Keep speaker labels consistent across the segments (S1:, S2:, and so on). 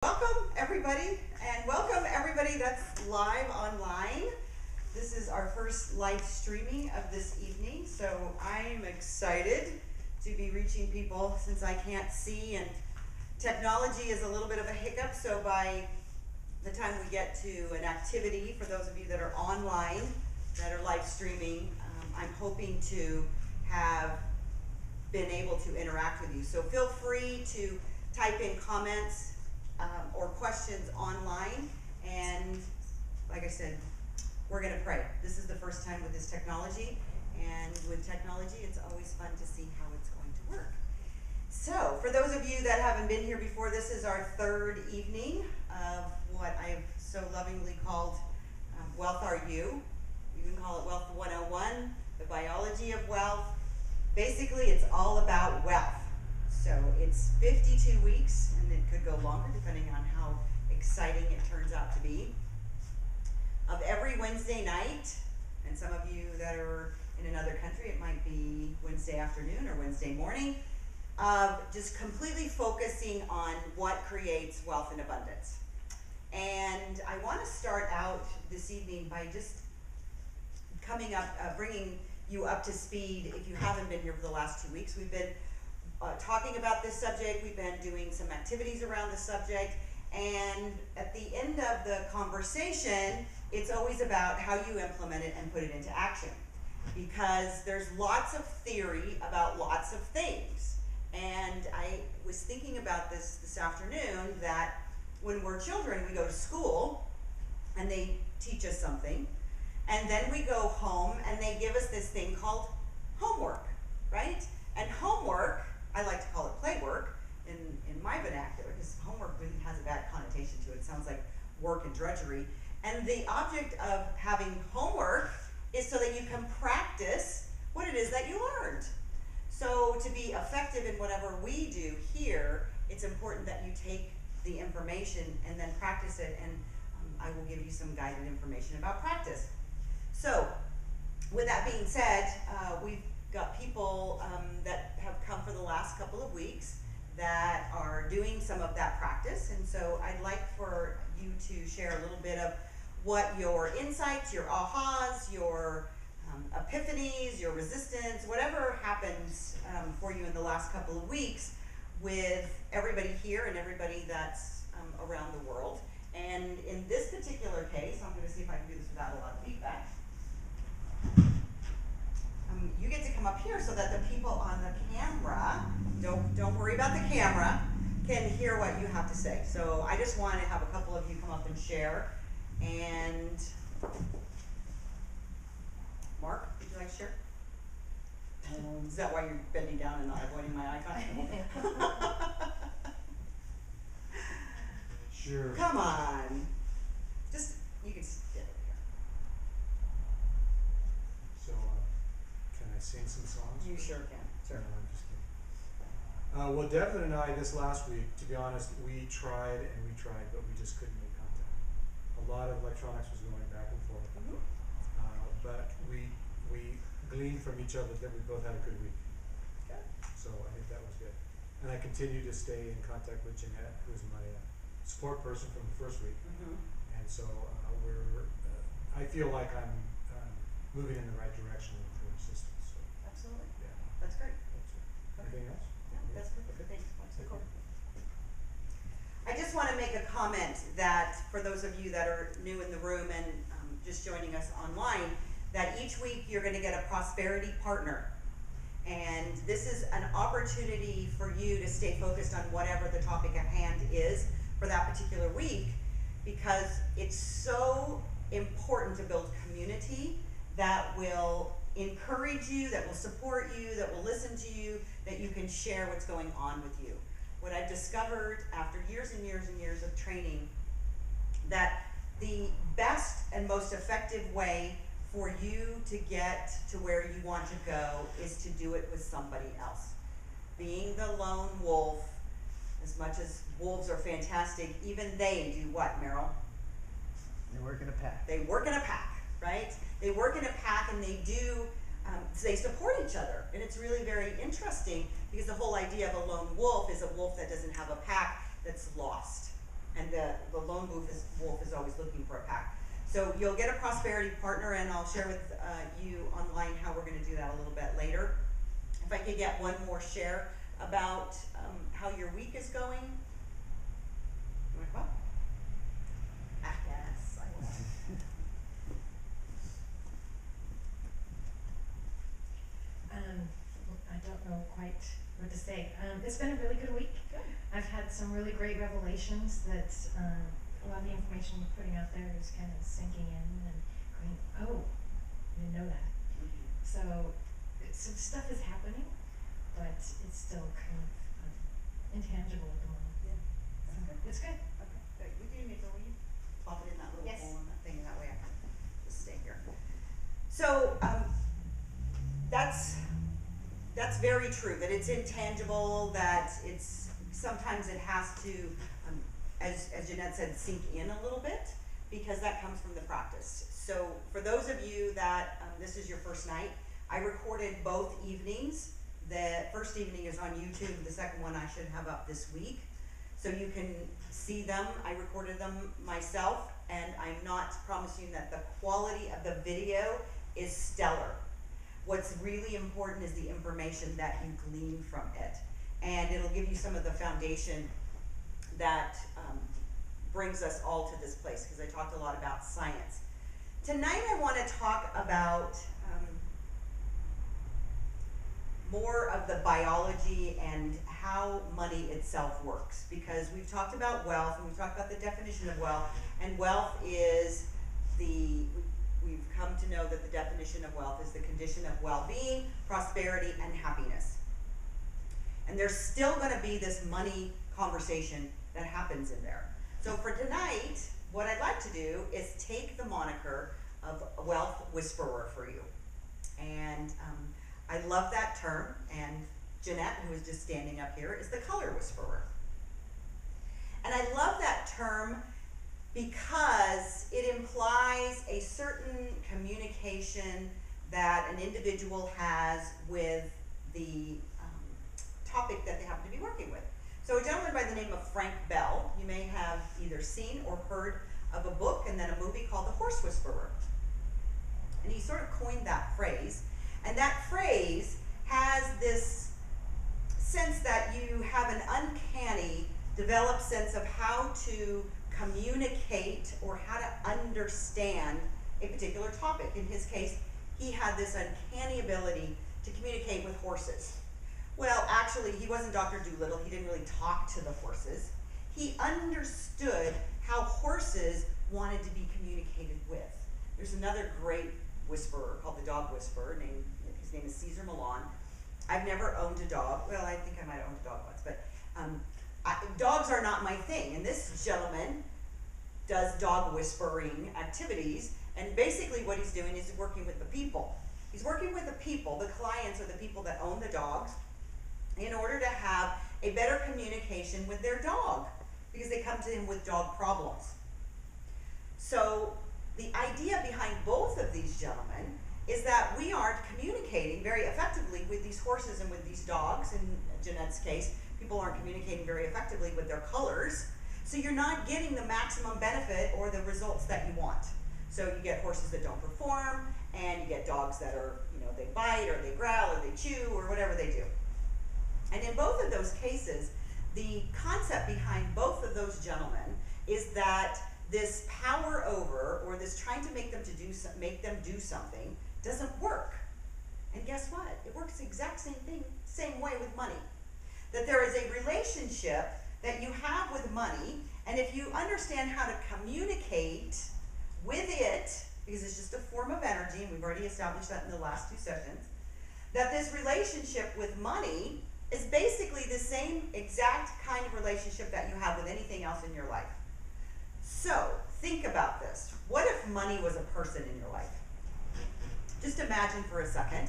S1: Welcome everybody, and welcome everybody that's live online. This is our first live streaming of this evening, so I'm excited to be reaching people since I can't see, and technology is a little bit of a hiccup, so by the time we get to an activity, for those of you that are online, that are live streaming, I'm hoping to have been able to interact with you. So feel free to type in comments or questions online, and like I said, we're going to pray. This is the first time with this technology, and with technology it's always fun to see how it's going to work. So for those of you that haven't been here before, this is our third evening of what I've so lovingly called Wealth Are You. You can call it Wealth 101, the biology of wealth. Basically it's all about wealth. So it's 52 weeks, and it could go longer depending on how exciting it turns out to be, of every Wednesday night, and some of you that are in another country, it might be Wednesday afternoon or Wednesday morning, of just completely focusing on what creates wealth and abundance. And I want to start out this evening by just coming up, bringing you up to speed. If you haven't been here for the last 2 weeks, we've been talking about this subject. We've been doing some activities around the subject, and at the end of the conversation, it's always about how you implement it and put it into action, because there's lots of theory about lots of things. And I was thinking about this afternoon, that when we're children, we go to school and they teach us something, and then we go home and they give us this thing called homework, right? And homework, I like to call it play work in my vernacular, because homework really has a bad connotation to it. It sounds like work and drudgery. And the object of having homework is so that you can practice what it is that you learned. So to be effective in whatever we do here, it's important that you take the information and then practice it, and I will give you some guided information about practice. So with that being said, we've got people that have come for the last couple of weeks that are doing some of that practice, and so I'd like for you to share a little bit of what your insights, your ahas, your epiphanies, your resistance, whatever happens for you in the last couple of weeks with everybody here and everybody that's around the world. And in this particular case, I'm going to see if I can do this without a lot of feedback. You get to come up here so that the people on the camera, don't worry about the camera, can hear what you have to say. So I just want to have a couple of you come up and share. And Mark, would you like to share? Is that why you're bending down and not avoiding my eye contact?
S2: Sure.
S1: Come on. Just, you can get over here.
S2: So, can I sing some songs?
S1: You sure can. Sure.
S2: No, I'm just kidding. Well, Devin and I, this last week, to be honest, we tried, but we just couldn't make contact. A lot of electronics was going back and forth.
S1: Mm-hmm.
S2: But we gleaned from each other that we both had a good week.
S1: Okay.
S2: So I think that was good. And I continue to stay in contact with Jeanette, who's my support person from the first week.
S1: Mm-hmm.
S2: And so I feel like I'm moving in the right direction with her assistance. So,
S1: Absolutely.
S2: yeah.
S1: That's great.
S2: That's it. Anything else?
S1: Yeah, that's perfect.
S2: Okay.
S1: Thanks.
S2: Thank you.
S1: I just want to make a comment that for those of you that are new in the room and just joining us online, that each week you're going to get a prosperity partner. And this is an opportunity for you to stay focused on whatever the topic at hand is for that particular week, because it's so important to build community that will encourage you, that will support you, that will listen to you, that you can share what's going on with you. What I've discovered after years and years and years of training, that the best and most effective way for you to get to where you want to go is to do it with somebody else. Being the lone wolf, as much as wolves are fantastic, even they do what, Meryl?
S3: They work in a pack.
S1: They work in a pack, right? They work in a pack, and they do, they support each other. And it's really very interesting, because the whole idea of a lone wolf is a wolf that doesn't have a pack, that's lost. and the lone wolf is always looking for a pack. So you'll get a prosperity partner, and I'll share with you online how we're going to do that a little bit later. If I could get one more share about how your week is going. You want to come up?
S4: Yes, I will. I don't know quite what to say. It's been a really good week.
S1: Good.
S4: I've had some really great revelations that a lot of the information you're putting out there is kind of sinking in and going, oh, I didn't know that.
S1: Mm-hmm.
S4: So some stuff is happening, but it's still kind of intangible at the moment.
S1: Yeah.
S4: So it's good.
S1: Okay, good. Would you do me a favor? Will you pop it in that little
S4: Yes.
S1: hole in that thing, and that way I can just stay here. So that's very true. That it's intangible. That it's sometimes it has to, as Jeanette said, sink in a little bit, because that comes from the practice. So for those of you that this is your first night, I recorded both evenings. The first evening is on YouTube. The second one I should have up this week. So you can see them. I recorded them myself, and I'm not promising that the quality of the video is stellar. What's really important is the information that you glean from it. And it'll give you some of the foundation that brings us all to this place, because I talked a lot about science. Tonight I want to talk about more of the biology and how money itself works, because we've talked about wealth and we've talked about the definition of wealth, and wealth is we've come to know that the definition of wealth is the condition of well-being, prosperity, and happiness. And there's still going to be this money conversation that happens in there. So for tonight, what I'd like to do is take the moniker of a wealth whisperer for you. And I love that term, and Jeanette, who is just standing up here, is the color whisperer. And I love that term because it implies a certain communication that an individual has with the topic that they happen to be working with. So a gentleman by the name of Frank Bell, you may have either seen or heard of a book and then a movie called The Horse Whisperer. And he sort of coined that phrase. And that phrase has this sense that you have an uncanny, developed sense of how to communicate or how to understand a particular topic. In his case, he had this uncanny ability to communicate with horses. Well, actually, he wasn't Dr. Dolittle. He didn't really talk to the horses. He understood how horses wanted to be communicated with. There's another great whisperer called the dog whisperer. His name is Caesar Milan. I've never owned a dog. Well, I think I might have owned a dog once, but dogs are not my thing. And this gentleman does dog whispering activities, and basically what he's doing is working with the people. He's working with the people, the clients or the people that own the dogs, in order to have a better communication with their dog, because they come to him with dog problems. So the idea behind both of these gentlemen is that we are communicating very effectively with these horses and with these dogs. In Jeanette's case, people aren't communicating very effectively with their colors, so you're not getting the maximum benefit or the results that you want. So you get horses that don't perform, and you get dogs that are, they bite or they growl or they chew or whatever they do. And in both of those cases, the concept behind both of those gentlemen is that this power over, or this trying to make them do something, doesn't work. And guess what? It works the exact same way with money. That there is a relationship that you have with money, and if you understand how to communicate with it, because it's just a form of energy, and we've already established that in the last two sessions, that this relationship with money is basically the same exact kind of relationship that you have with anything else in your life. So, think about this. What if money was a person in your life? Just imagine for a second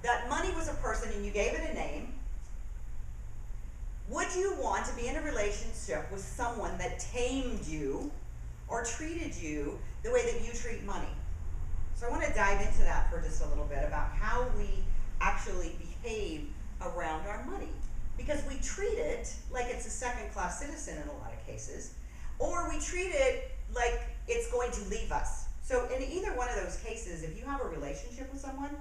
S1: that money was a person and you gave it a name. Would you want to be in a relationship with someone that tamed you or treated you the way that you treat money? So I want to dive into that for just a little bit about how we actually behave around our money. Because we treat it like it's a second-class citizen in a lot of cases. or we treat it like it's going to leave us. So in either one of those cases, if you have a relationship with someone,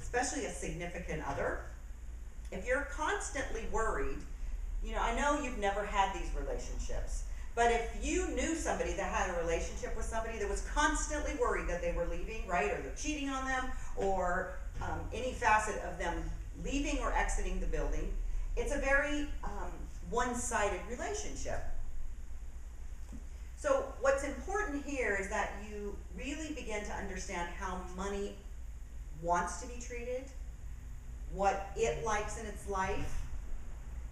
S1: especially a significant other, if you're constantly worried, I know you've never had these relationships, but if you knew somebody that had a relationship with somebody that was constantly worried that they were leaving, right, or they're cheating on them, or any facet of them leaving or exiting the building, it's a very one-sided relationship. So what's important here is that you really begin to understand how money wants to be treated, what it likes in its life,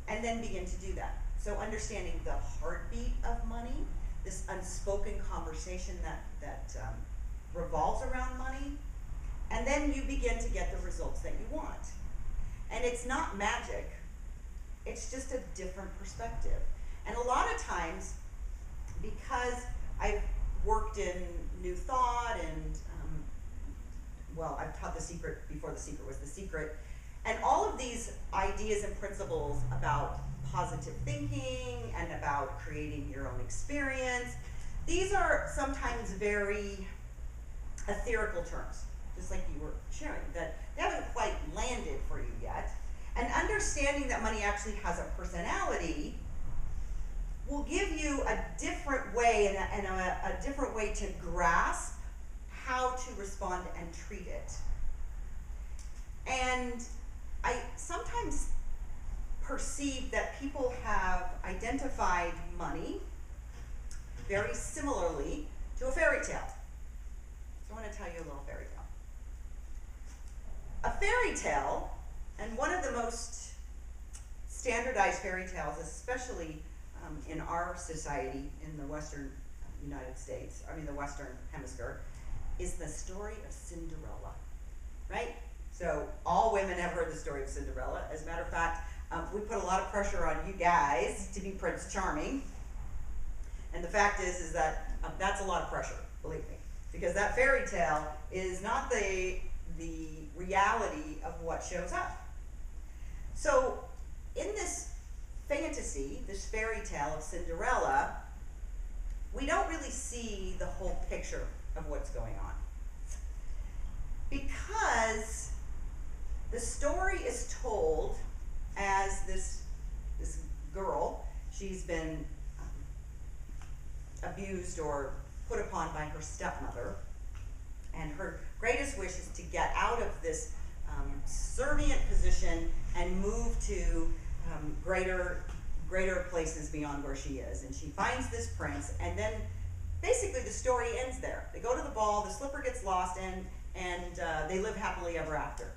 S1: and then begin to do that. So understanding the heartbeat of money, this unspoken conversation that revolves around money, and then you begin to get the results that you want. And it's not magic, it's just a different perspective. And a lot of times, because I've worked in New Thought and, I've taught The Secret before The Secret was The Secret, and all of these ideas and principles about positive thinking and about creating your own experience, these are sometimes very ethereal terms, just like you were sharing, that they haven't quite landed for you yet. And understanding that money actually has a personality will give you a different way and a different way to grasp how to respond and treat it. And I sometimes perceive that people have identified money very similarly to a fairy tale. So I want to tell you a little fairy tale. A fairy tale, and one of the most standardized fairy tales, especially in our society in the Western United States, the Western Hemisphere, is the story of Cinderella, right? So all women have heard the story of Cinderella. As a matter of fact, we put a lot of pressure on you guys to be Prince Charming. And the fact is that that's a lot of pressure, believe me, because that fairy tale is not the reality of what shows up. So in this fantasy, this fairy tale of Cinderella, we don't really see the whole picture of what's going on. Because the story is told as this girl, she's been abused or put upon by her stepmother, and her greatest wish is to get out of this servient position and move to greater places beyond where she is. And she finds this prince, and then basically the story ends there. They go to the ball, the slipper gets lost, and they live happily ever after.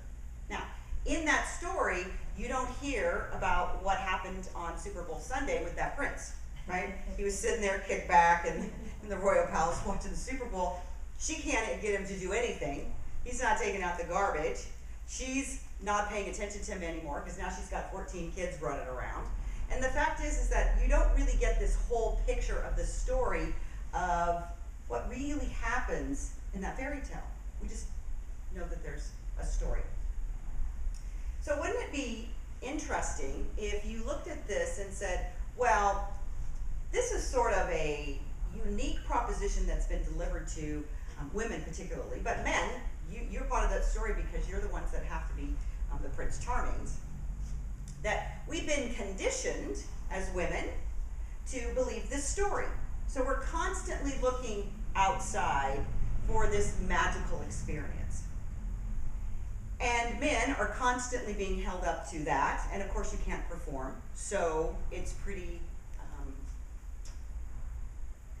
S1: Now, in that story, you don't hear about what happened on Super Bowl Sunday with that prince, right? He was sitting there kicked back in the royal palace watching the Super Bowl. She can't get him to do anything. He's not taking out the garbage. She's not paying attention to him anymore because now she's got 14 kids running around. And the fact is that you don't really get this whole picture of the story of what really happens in that fairy tale. We just know that there's a story. So wouldn't it be interesting if you looked at this and said, well, this is sort of a unique proposition that's been delivered to women particularly, but men, you're part of that story because you're the ones that have to be the Prince Charmings, that we've been conditioned as women to believe this story. So we're constantly looking outside for this magical experience. And men are constantly being held up to that, and of course you can't perform, so it's pretty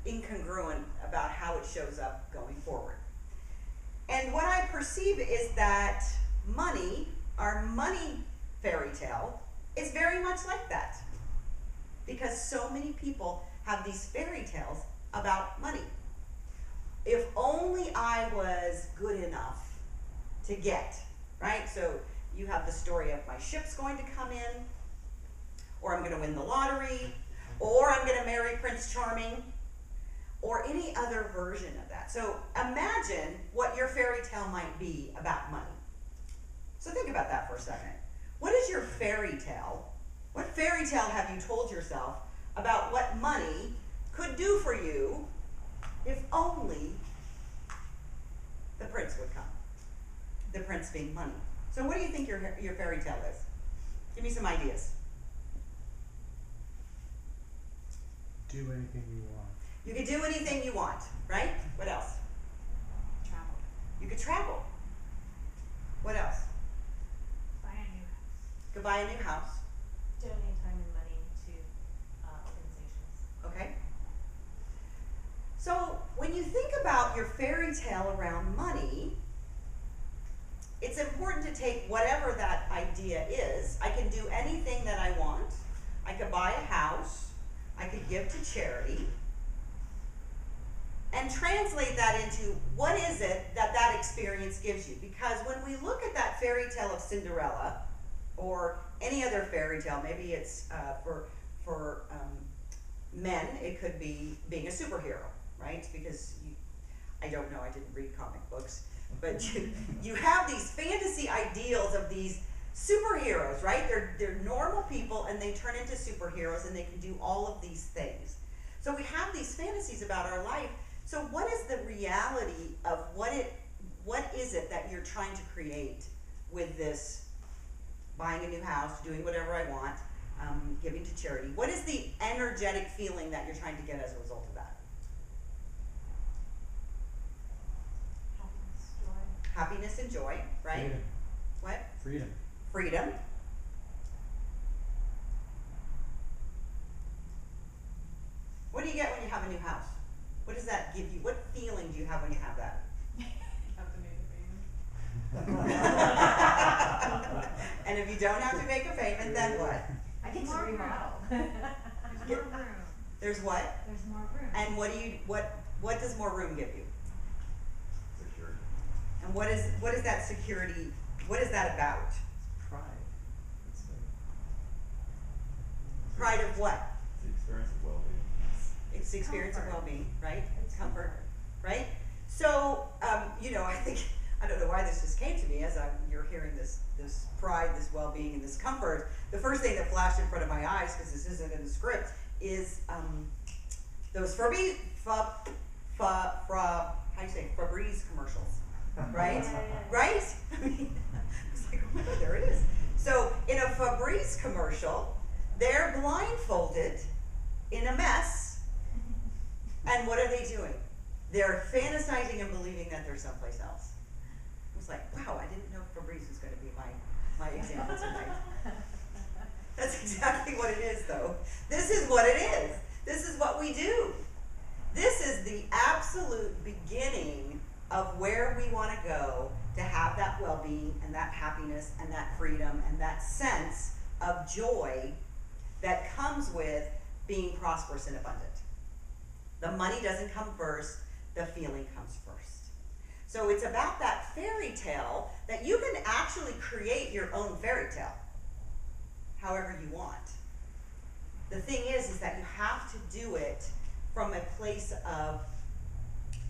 S1: incongruent about how it shows up going forward. And what I perceive is that money, our money fairy tale, is very much like that. Because so many people have these fairy tales about money. If only I was good enough to get, right? So you have the story of my ship's going to come in, or I'm going to win the lottery, or I'm going to marry Prince Charming, or any other version of that. So imagine what your fairy tale might be about money. So think about that for a second. What is your fairy tale? What fairy tale have you told yourself about what money could do for you if only the prince would come. The prince being money. So what do you think your fairy tale is? Give me some ideas.
S2: Do anything you want.
S1: You could do anything you want, right? What else?
S5: Travel.
S1: You could travel. What else?
S5: Buy a new house.
S1: You could buy a new house.
S5: Donate time and money to organizations.
S1: Okay. So when you think about your fairy tale around money, it's important to take whatever that idea is. I can do anything that I want. I could buy a house. I could give to charity. And translate that into what is it that that experience gives you. Because when we look at that fairy tale of Cinderella, or any other fairy tale, maybe it's for men, it could be being a superhero, right? Because I don't know, I didn't read comic books, but you have these fantasy ideals of these superheroes, right? They're normal people and they turn into superheroes and they can do all of these things. So we have these fantasies about our life. So what is the reality of what is it that you're trying to create with this buying a new house, doing whatever I want, giving to charity? What is the energetic feeling that you're trying to get as a result of that?
S5: Happiness, joy.
S1: Happiness and joy, right?
S2: Freedom.
S1: What?
S2: Freedom.
S1: Freedom. What do you get when you have a new house? What does that give you? What feeling do you have when you have that?
S5: Have to make a payment.
S1: And if you don't have to make a payment, then what?
S4: I get to
S5: More room.
S4: remodel.
S5: There's more room.
S1: There's what?
S5: There's more room.
S1: And what does more room give you?
S6: Security.
S1: And what is that security? What is that about?
S3: Pride. It's
S1: Pride of what?
S6: It's the experience of well-being.
S1: It's the experience of
S5: Comfort.
S1: well-being, right?
S5: It's
S1: Comfort, right? So, I don't know why this just came to me as you're hearing this pride, this well-being, and this comfort. The first thing that flashed in front of my eyes, because this isn't in the script, is those how do you say, Febreze commercials, right?
S5: Yeah.
S1: Right? I mean, it's like, oh my God, there it is. So in a Febreze commercial, they're blindfolded in a mess, and what are they doing? They're fantasizing and believing that they're someplace else. I was like, wow, I didn't know Febreze was going to be my example tonight. That's exactly what it is, though. This is what it is. This is what we do. This is the absolute beginning of where we want to go to have that well-being and that happiness and that freedom and that sense of joy that comes with being prosperous and abundant. The money doesn't come first, the feeling comes first. So it's about that fairy tale that you can actually create your own fairy tale however you want. The thing is that you have to do it from a place of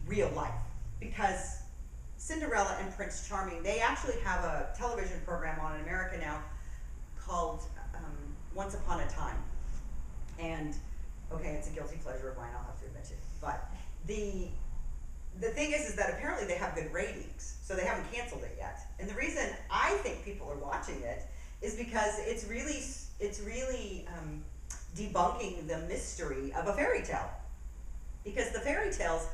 S1: real life, because Cinderella and Prince Charming, they actually have a television program on in America now called Once Upon a Time. And okay, it's a guilty pleasure of mine, I'll have to admit it. But the thing is that apparently they have good ratings, so they haven't canceled it yet. And the reason I think people are watching it is because it's really debunking the mystery of a fairy tale. Because the fairy tales,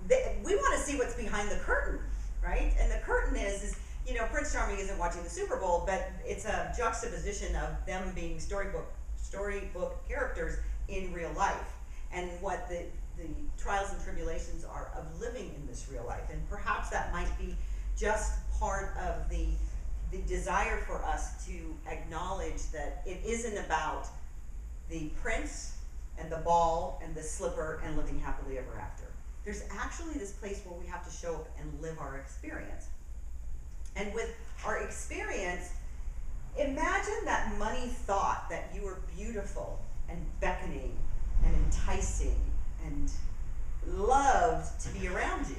S1: we want to see what's behind the curtain, right? And the curtain is Prince Charming isn't watching the Super Bowl, but it's a juxtaposition of them being storybook characters in real life, and what the trials and tribulations are of living in this real life. And perhaps that might be just part of the desire for us to acknowledge that it isn't about the prince and the ball and the slipper and living happily ever after. There's actually this place where we have to show up and live our experience. And with our experience, imagine that money thought that you were beautiful and beckoning and enticing and loved to be around you.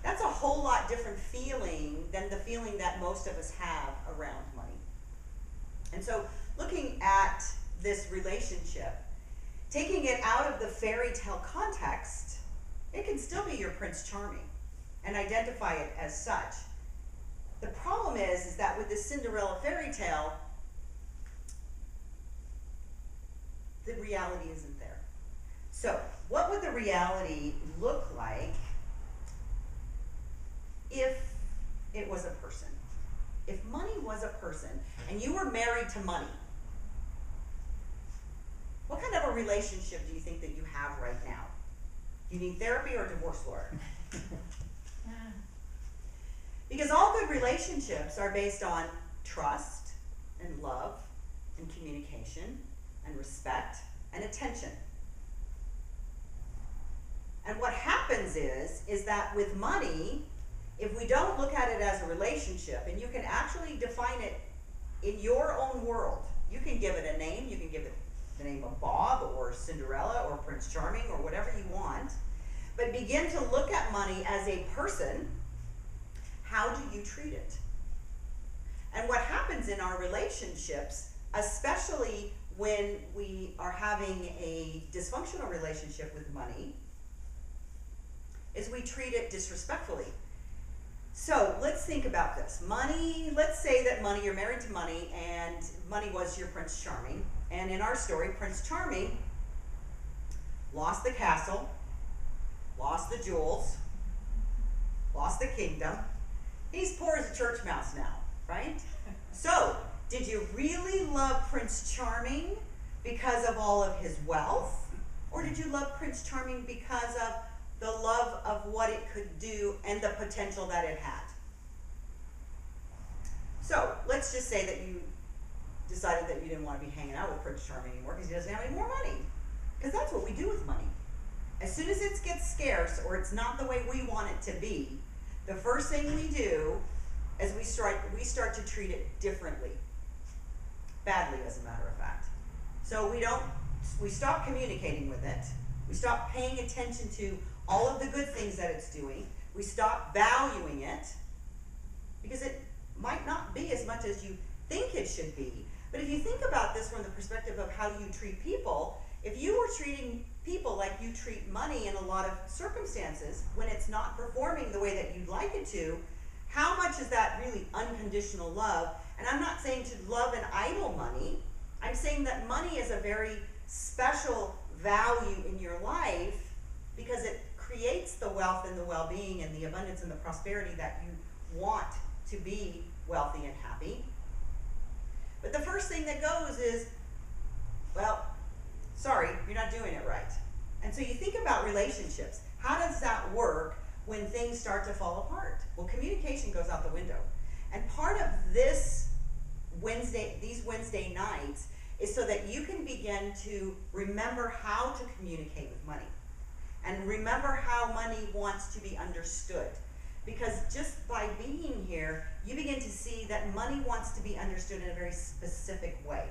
S1: That's a whole lot different feeling than the feeling that most of us have around money. And so looking at this relationship, taking it out of the fairy tale context, it can still be your Prince Charming and identify it as such. The problem is that with the Cinderella fairy tale, the reality isn't there. So, what would the reality look like if it was a person? If money was a person and you were married to money, what kind of a relationship do you think that you have right now? Do you need therapy or a divorce lawyer? Because all good relationships are based on trust and love and communication and respect and attention. And what happens is that with money, if we don't look at it as a relationship, and you can actually define it in your own world, you can give it a name, you can give it the name of Bob or Cinderella or Prince Charming or whatever you want, but begin to look at money as a person. How do you treat it? And what happens in our relationships, especially when we are having a dysfunctional relationship with money, is we treat it disrespectfully. So let's think about this. Money, let's say that money, you're married to money, and money was your Prince Charming. And in our story, Prince Charming lost the castle, lost the jewels, lost the kingdom. He's poor as a church mouse now, right? So, did you really love Prince Charming because of all of his wealth? Or did you love Prince Charming because of the love of what it could do and the potential that it had? So, let's just say that you decided that you didn't want to be hanging out with Prince Charming anymore because he doesn't have any more money. Because that's what we do with money. As soon as it gets scarce or it's not the way we want it to be, the first thing we do is we start to treat it differently. Badly, as a matter of fact. So we stop communicating with it. We stop paying attention to all of the good things that it's doing. We stop valuing it because it might not be as much as you think it should be. But if you think about this from the perspective of how you treat people, if you were treating people like you treat money in a lot of circumstances, when it's not performing the way that you'd like it to, how much is that really unconditional love? And I'm not saying to love and idle money. I'm saying that money is a very special value in your life because it creates the wealth and the well-being and the abundance and the prosperity that you want to be wealthy and happy. But the first thing that goes is, well, sorry, you're not doing it right. And so you think about relationships. How does that work when things start to fall apart? Well, communication goes out the window. And part of these Wednesday nights is so that you can begin to remember how to communicate with money. And remember how money wants to be understood. Because just by being here, you begin to see that money wants to be understood in a very specific way.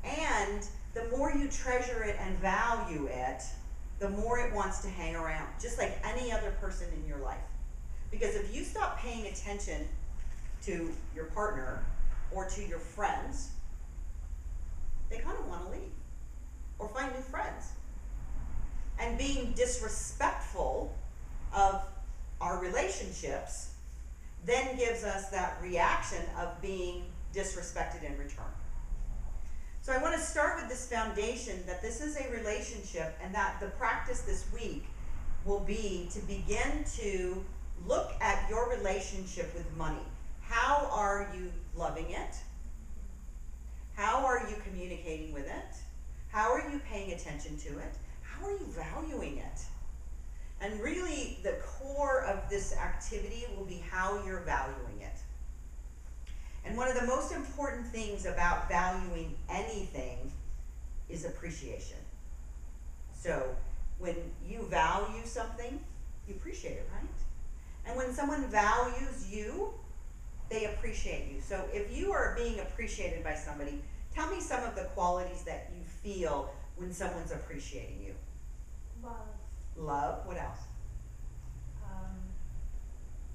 S1: And the more you treasure it and value it, the more it wants to hang around, just like any other person in your life. Because if you stop paying attention to your partner or to your friends, they kind of want to leave or find new friends. And being disrespectful of our relationships then gives us that reaction of being disrespected in return. So I want to start with this foundation that this is a relationship and that the practice this week will be to begin to look at your relationship with money. How are you loving it? How are you communicating with it? How are you paying attention to it? How are you valuing it? And really the core of this activity will be how you're valuing it. And one of the most important things about valuing anything is appreciation. So when you value something, you appreciate it, right? And when someone values you, they appreciate you. So if you are being appreciated by somebody, tell me some of the qualities that you feel when someone's appreciating you.
S5: Love.
S1: Love, what else?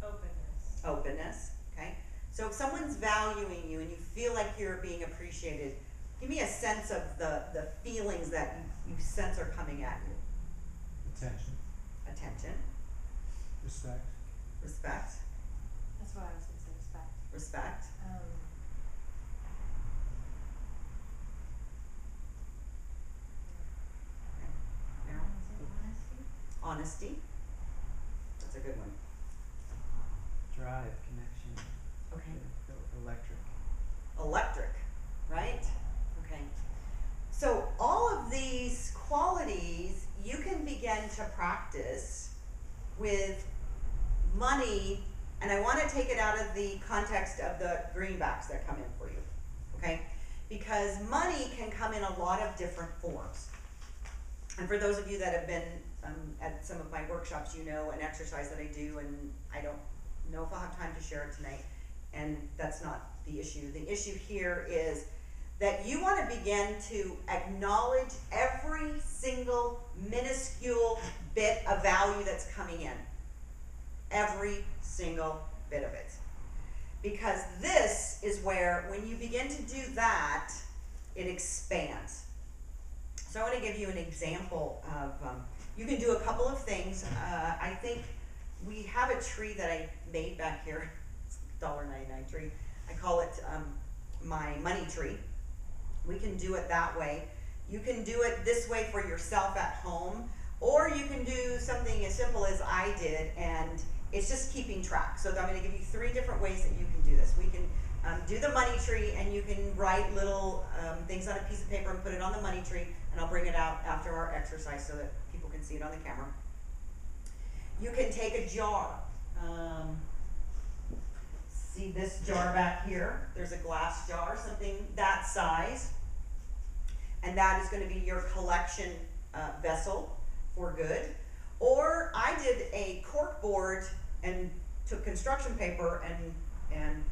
S5: Openness.
S1: Openness, okay? So if someone's valuing you and you feel like you're being appreciated, Give me a sense of the feelings that you sense are coming at you.
S3: Attention,
S1: Attention,
S3: respect,
S1: respect,
S5: That's what I was gonna say, respect.
S1: respect, Meryl? Honesty. That's a good one.
S3: drive, connection,
S1: Okay.
S3: electric.
S1: Electric, right? Okay. So all of these qualities you can begin to practice with money, and I want to take it out of the context of the greenbacks that come in for you, okay? Because money can come in a lot of different forms. And for those of you that have been at some of my workshops, you know an exercise that I do, and I don't know if I'll have time to share it tonight, and that's not the issue. The issue here is that you want to begin to acknowledge every single minuscule bit of value that's coming in. Every single bit of it. Because this is where, when you begin to do that, it expands. So I want to give you an example of, you can do a couple of things. I think we have a tree that I made back here. It's a $1.99 tree. I call it my money tree. We can do it that way. You can do it this way for yourself at home, or you can do something as simple as I did, and it's just keeping track. So I'm going to give you 3 different ways that you can do this. We can do the money tree, and you can write little things on a piece of paper and put it on the money tree, and I'll bring it out after our exercise so that people can see it on the camera. You can take a jar. See this jar back here? There's a glass jar, something that size. And that is going to be your collection vessel for good. Or I did a cork board and took construction paper and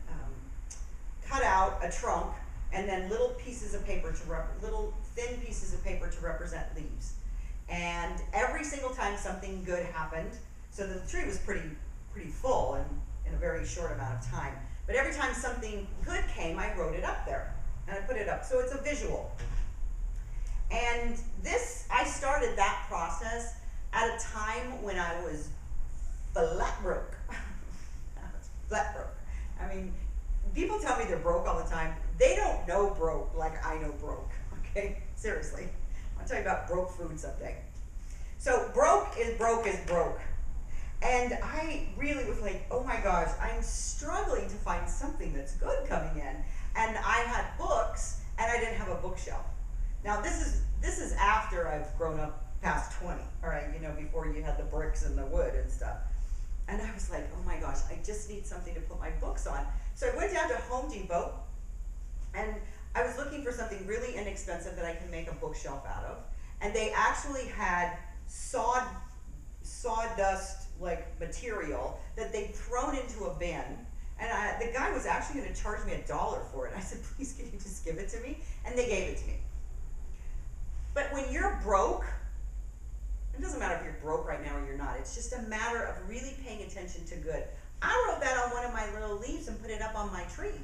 S1: cut out a trunk, and then little pieces of paper little thin pieces of paper to represent leaves. And every single time something good happened, so the tree was pretty full and in a very short amount of time. But every time something good came, I wrote it up there and I put it up. So it's a visual. And this, I started that process at a time when I was flat broke. Flat broke. I mean, people tell me they're broke all the time. They don't know broke like I know broke, okay? Seriously. I'll tell you about broke food someday. So broke is broke is broke. And I really was like, oh my gosh, I'm struggling to find something that's good coming in. And I had books, and I didn't have a bookshelf. Now this is after I've grown up past 20, all right, you know, before you had the bricks and the wood and stuff. And I was like, oh my gosh, I just need something to put my books on. So I went down to Home Depot, and I was looking for something really inexpensive that I can make a bookshelf out of. And they actually had sawdust like material that they'd thrown into a bin. And the guy was actually going to charge me $1 for it. I said, please, can you just give it to me? And they gave it to me. But when you're broke, it doesn't matter if you're broke right now or you're not. It's just a matter of really paying attention to good. I wrote that on one of my little leaves and put it up on my tree.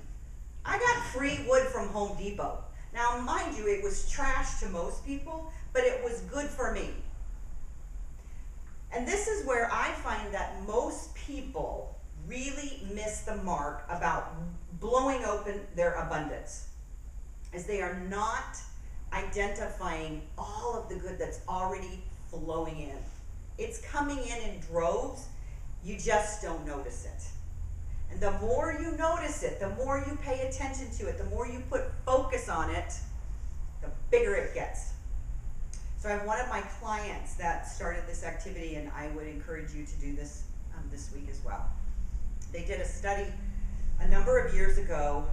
S1: I got free wood from Home Depot. Now, mind you, it was trash to most people, but it was good for me. And this is where I find that most people really miss the mark about blowing open their abundance, as they are not identifying all of the good that's already flowing in. It's coming in droves, you just don't notice it. And the more you notice it, the more you pay attention to it, the more you put focus on it, the bigger it gets. So I have one of my clients that started this activity, and I would encourage you to do this this week as well. They did a study a number of years ago,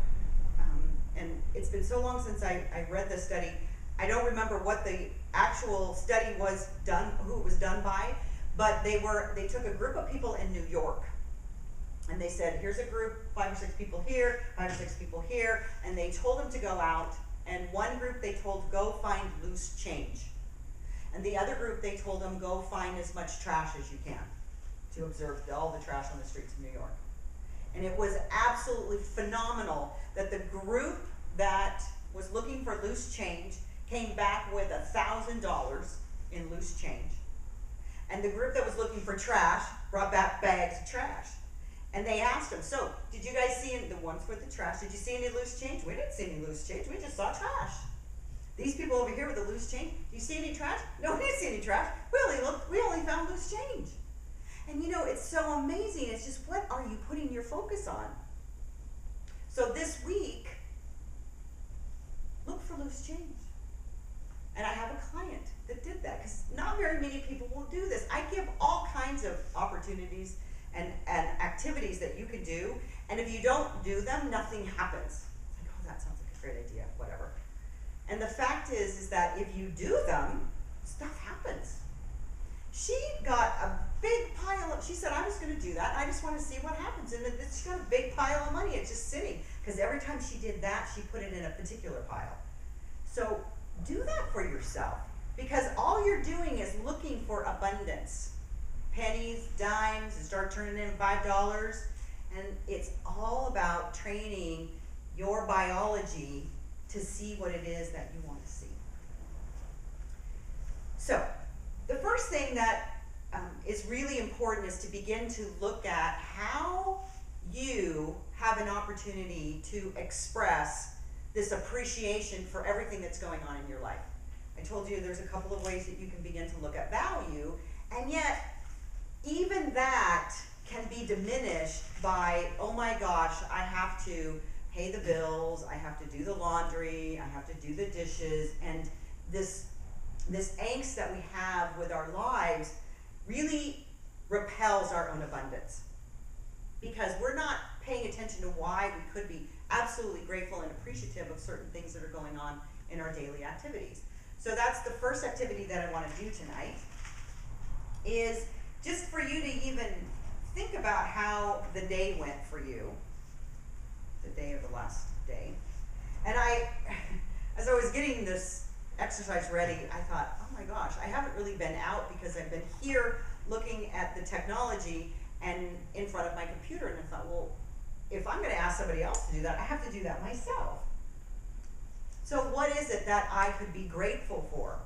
S1: and it's been so long since I read the study, I don't remember what the actual study was done, who it was done by, but they took a group of people in New York, and they said, here's a group, 5 or 6 people here, 5 or 6 people here, and they told them to go out, and one group they told, go find loose change. And the other group, they told them, go find as much trash as you can to observe all the trash on the streets of New York. And it was absolutely phenomenal that the group that was looking for loose change, came back with $1,000 in loose change. And the group that was looking for trash brought back bags of trash. And they asked them, so, did you guys see the ones with the trash, did you see any loose change? We didn't see any loose change, we just saw trash. These people over here with the loose change, do you see any trash? No, we didn't see any trash. We only found loose change. And you know, it's so amazing. It's just, what are you putting your focus on? So this week, look for loose change. And I have a client that did that, because not very many people will do this. I give all kinds of opportunities and activities that you can do, and if you don't do them, nothing happens. It's like, oh, that sounds like a great idea, whatever. And the fact is that if you do them, stuff happens. She got a big pile of, she said, I'm just going to do that. I just want to see what happens. And she got a big pile of money. It's just sitting. Because every time she did that, she put it in a particular pile. So do that for yourself. Because all you're doing is looking for abundance. Pennies, dimes, and start turning in $5. And it's all about training your biology to see what it is that you want to see. So, the first thing that is really important is to begin to look at how you have an opportunity to express this appreciation for everything that's going on in your life. I told you there's a couple of ways that you can begin to look at value, and yet even that can be diminished by, oh my gosh, I have to pay the bills, I have to do the laundry, I have to do the dishes, and this angst that we have with our lives really repels our own abundance, because we're not paying attention to why we could be absolutely grateful and appreciative of certain things that are going on in our daily activities. So that's the first activity that I want to do tonight, is just for you to even think about how the day went for you, the day of the last day. And as I was getting this exercise ready, I thought, oh my gosh, I haven't really been out because I've been here looking at the technology and in front of my computer, and I thought, well, if I'm going to ask somebody else to do that, I have to do that myself. So what is it that I could be grateful for?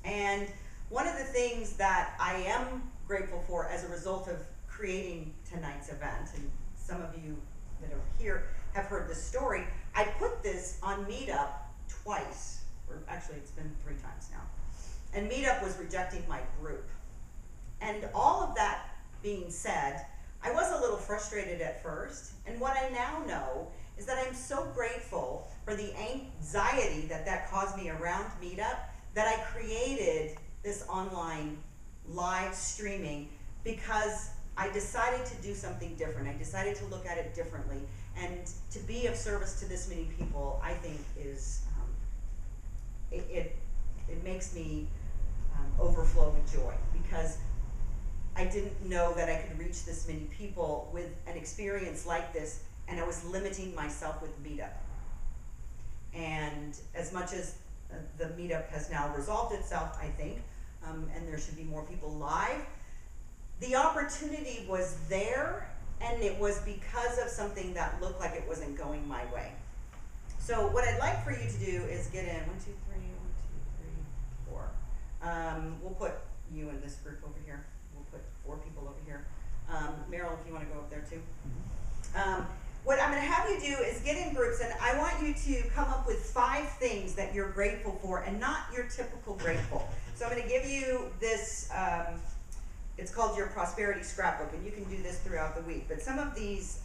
S1: And one of the things that I am grateful for as a result of creating tonight's event, and some of you that are here have heard this story, I put this on Meetup twice, or actually it's been 3 times now. And Meetup was rejecting my group. And all of that being said, I was a little frustrated at first, and what I now know is that I'm so grateful for the anxiety that caused me around Meetup, that I created this online live streaming because I decided to do something different. I decided to look at it differently, and to be of service to this many people, I think is, it makes me overflow with joy, because I didn't know that I could reach this many people with an experience like this, and I was limiting myself with Meetup. And as much as the Meetup has now resolved itself, I think, and there should be more people live, the opportunity was there, and it was because of something that looked like it wasn't going my way. So what I'd like for you to do is get in 1, 2, 3, 1, 2, 3, 4. We'll put you in this group over here. We'll put 4 people over here. Meryl, if you want to go up there too. What I'm going to have you do is get in groups, and I want you to come up with 5 things that you're grateful for, and not your typical grateful. So I'm going to give you this, it's called your prosperity scrapbook, and you can do this throughout the week. But some of these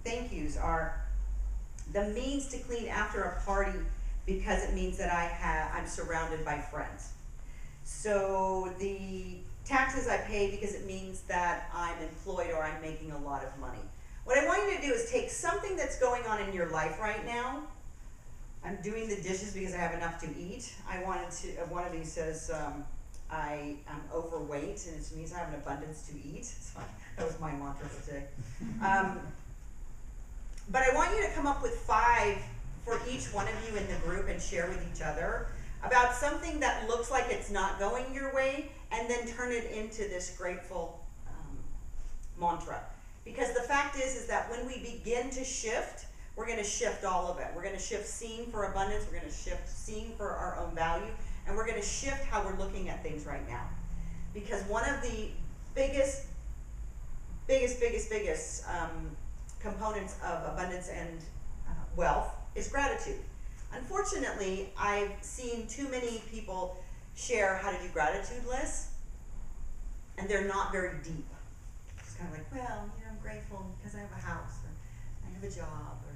S1: thank yous are the means to clean after a party, because it means that I'm surrounded by friends. So the taxes I pay because it means that I'm employed or I'm making a lot of money. What I want you to do is take something that's going on in your life right now. I'm doing the dishes because I have enough to eat. One of these says, I am overweight, and it means I have an abundance to eat. So that was my mantra for today. But I want you to come up with 5 for each one of you in the group and share with each other about something that looks like it's not going your way, and then turn it into this grateful mantra. Because the fact is that when we begin to shift, we're going to shift all of it. We're going to shift seeing for abundance, we're going to shift seeing for our own value, and we're going to shift how we're looking at things right now. Because one of the biggest components of abundance and wealth is gratitude. Unfortunately, I've seen too many people share how to do gratitude lists, and they're not very deep. It's kind of like, well, I'm grateful because I have a house, or I have a job, or,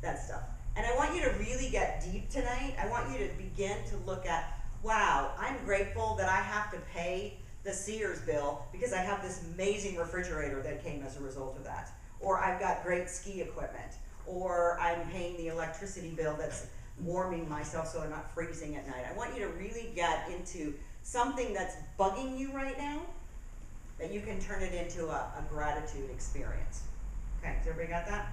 S1: that stuff. And I want you to really get deep tonight. I want you to begin to look at, wow, I'm grateful that I have to pay the Sears bill because I have this amazing refrigerator that came as a result of that. Or I've got great ski equipment. Or I'm paying the electricity bill that's warming myself so I'm not freezing at night. I want you to really get into something that's bugging you right now, that you can turn it into a gratitude experience. Okay, has everybody got that?